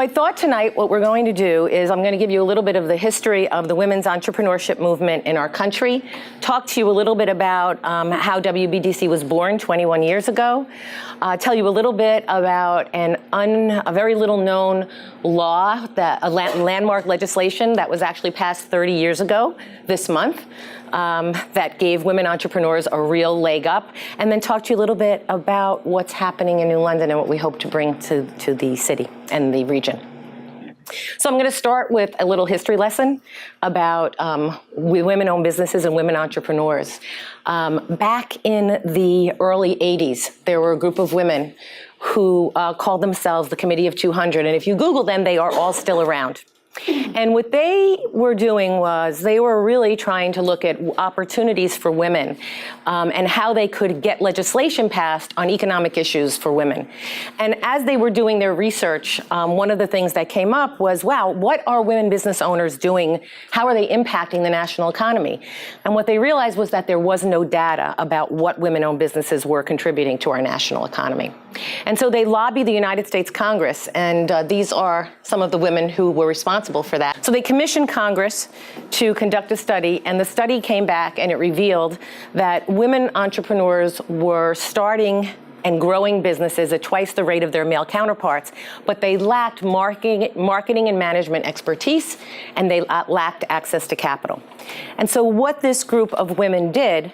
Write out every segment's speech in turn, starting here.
I thought tonight what we're going to do is I'm going to give you a little bit of the history of the women's entrepreneurship movement in our country, talk to you a little bit about how WBDC was born 21 years ago, tell you a little bit about a very little known law, a landmark legislation that was actually passed 30 years ago this month, that gave women entrepreneurs a real leg up, and then talk to you a little bit about what's happening in New London and what we hope to bring to the city and the region. So I'm going to start with a little history lesson about women-owned businesses and women entrepreneurs. Back in the early 80s, there were a group of women who called themselves the Committee of 200, and if you Google them, they are all still around. And what they were doing was they were really trying to look at opportunities for women and how they could get legislation passed on economic issues for women. And as they were doing their research, one of the things that came up was, wow, what are women business owners doing? How are they impacting the national economy? And what they realized was that there was no data about what women-owned businesses were contributing to our national economy. And so they lobbied the United States Congress, and these are some of the women who were responsible for that. So they commissioned Congress to conduct a study, and the study came back and it revealed that women entrepreneurs were starting and growing businesses at twice the rate of their male counterparts, but they lacked marketing and management expertise, and they lacked access to capital. And so what this group of women did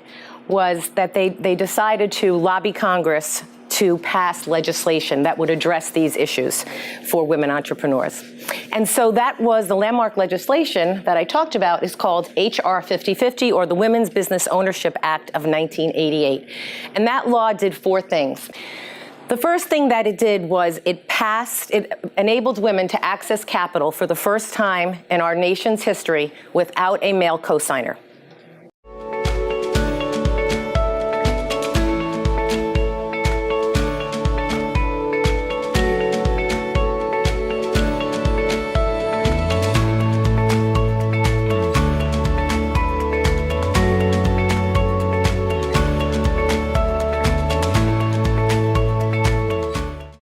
was that they decided to lobby Congress to pass legislation that would address these issues for women entrepreneurs. And so that was the landmark legislation that I talked about is called H.R. 5050, or the Women's Business Ownership Act of 1988. And that law did four things. The first thing that it did was it enabled women to access capital for the first time in our nation's history without a male cosigner.